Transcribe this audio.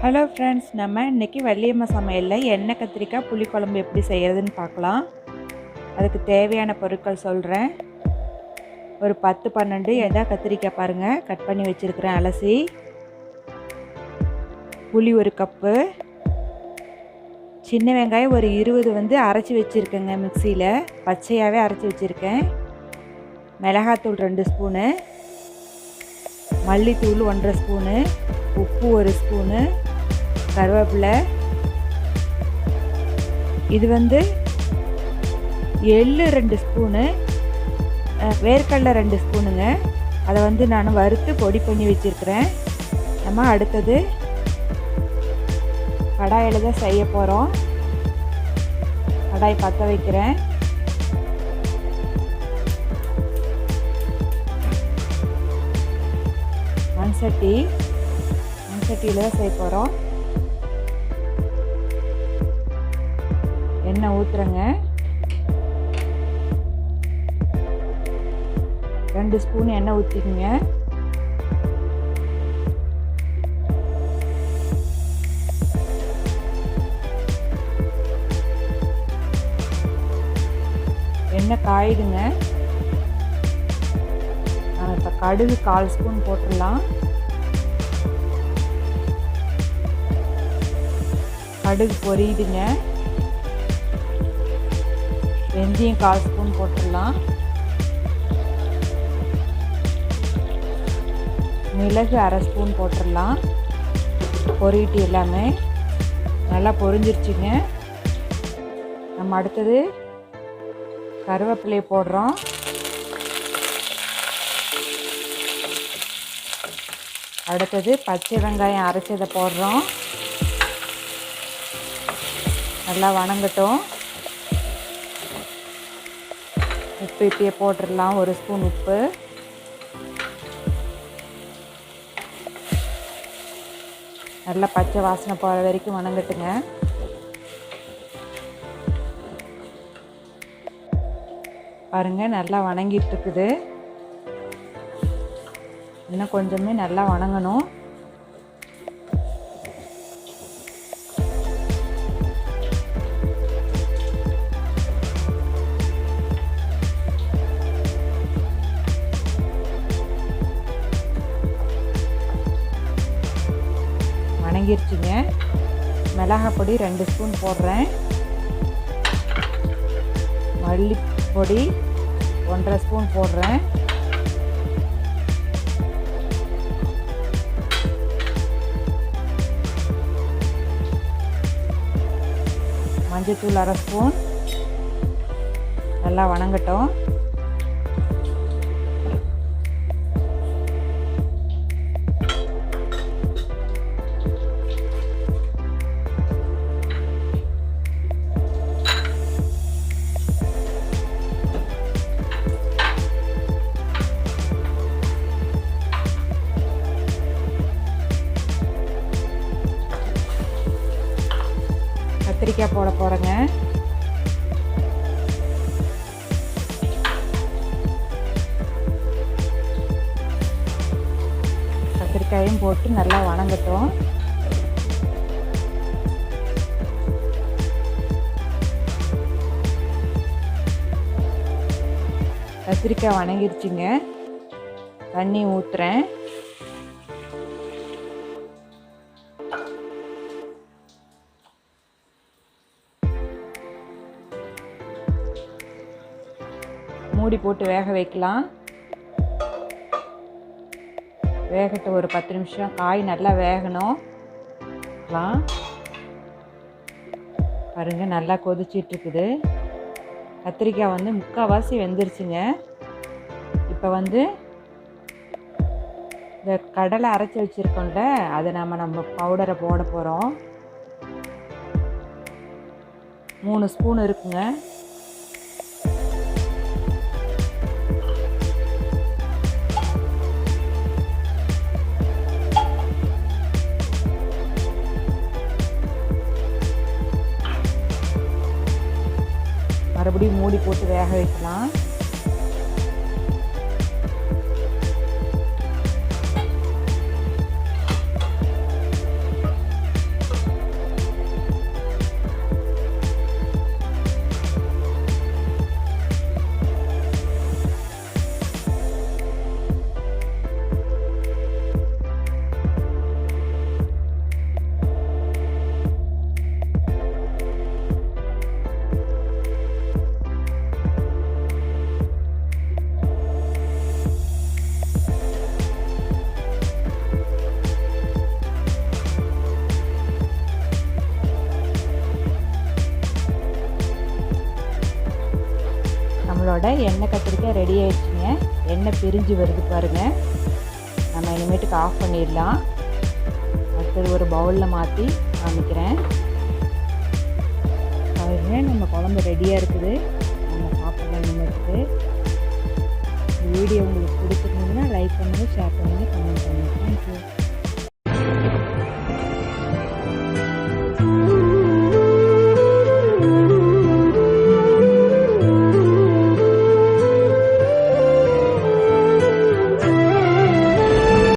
Hello friends, நம்ம இன்றைக்கி வள்ளியம்மா சமையலில் எண்ணெய் கத்திரிக்காய் புளிக்குழம்பு எப்படி செய்கிறதுன்னு பார்க்கலாம். அதுக்கு தேவையான பொருட்கள் சொல்கிறேன். ஒரு 10-12 கத்திரிக்காய் பாருங்கள், கட் பண்ணி வச்சுருக்கிறேன் அலசி. புளி 1 கப்பு, சின்ன வெங்காயம் ஒரு 20 அரைச்சி வச்சுருக்கேங்க மிக்சியில், பச்சையாகவே அரைச்சி வச்சுருக்கேன். மிளகாத்தூள் 2 ஸ்பூனு, மல்லித்தூள் 1.5 ஸ்பூனு, உப்பு 1 ஸ்பூனு, கருவேப்பிலை. இது எள்ளு 2 ஸ்பூனு, வேர்க்கடலை 2 ஸ்பூனுங்க. அதை நான் வறுத்து பொடி பண்ணி வச்சுருக்கிறேன். நம்ம அடுத்தது கடாயில் தான் செய்ய போகிறோம். கடாய் பற்ற வைக்கிறேன். மண்சட்டியில் தான் செய்ய போகிறோம். எண்ணெய் ஊற்றுறேங்க. 2 ஸ்பூன் எண்ணெய் ஊற்றிக்குங்க. எண்ணெய் காயுதுங்க. இப்போ கடுகு 1/4 ஸ்பூன் போட்டுடலாம். கடுகு பொரியுதுங்க. வெந்தயம் 1/4 ஸ்பூன் போட்டுடலாம். மிளகு 1/2 ஸ்பூன் போட்டுடலாம். பொரியிட்டு எல்லாமே நல்லா பொரிஞ்சிருச்சுங்க. நம்ம அடுத்தது கருவேப்பிலையை போடுறோம். அடுத்தது பச்சை வெங்காயம் அரைச்சதை போடுறோம். நல்லா வணங்கட்டும். உப்பு இப்பயே போட்டுடலாம், 1 ஸ்பூன் உப்பு. நல்லா பச்சை வாசனை போகிற வரைக்கும் வணங்கட்டுங்க. பாருங்கள், நல்லா வணங்கிட்டு இருக்குது. இன்னும் கொஞ்சமே நல்லா வணங்கணும். வணங்கிருச்சுங்க. மிளகாய் பொடி 2 ஸ்பூன் போடுறேன். மல்லிப்பொடி 1.5 ஸ்பூன் போடுறேன். மஞ்சத்தூள் 1/2 ஸ்பூன். நல்லா வணங்கட்டும். கத்திரிக்காய் போட போகிறேங்க. கத்திரிக்காயும் போட்டு நல்லா வணங்கட்டும். கத்திரிக்காய் வணங்கிருச்சுங்க. தண்ணி ஊற்றுறேன். மூடி போட்டு வேக வைக்கலாம். வேகட்டு ஒரு 10 நிமிஷம். காய் நல்லா வேகணும். பாருங்கள், நல்லா கொதிச்சிட்ருக்குது. கத்திரிக்காய் முக்கால்வாசி வெந்துருச்சுங்க. இப்போ இந்த கடலை அரைச்சி வச்சுருக்கோம்ல, அதை நம்ம பவுடரை போட போகிறோம். 3 ஸ்பூன் இருக்குங்க. மறுபடியும் மூடி போட்டு வேக வைக்கலாம். நம்மளோட எண்ணெய் கத்திரிக்காய் ரெடி ஆயிடுச்சுங்க. எண்ணெய் பிரிஞ்சு வருது பாருங்கள். நம்ம இனிமேட்டுக்கு ஆஃப் பண்ணிடலாம். அடுத்தது ஒரு பவுலில் மாற்றி காமிக்கிறேன் பாருங்க. நம்ம குழம்பு ரெடியாக இருக்குது. நம்ம சாப்பிடலாம் இனிமேட்டுக்கு. இந்த வீடியோ உங்களுக்கு பிடிச்சிருந்ததுன்னா லைக் பண்ணுங்கள், ஷேர் பண்ணுங்கள், கமெண்ட் பண்ணுங்கள். தேங்க்யூ.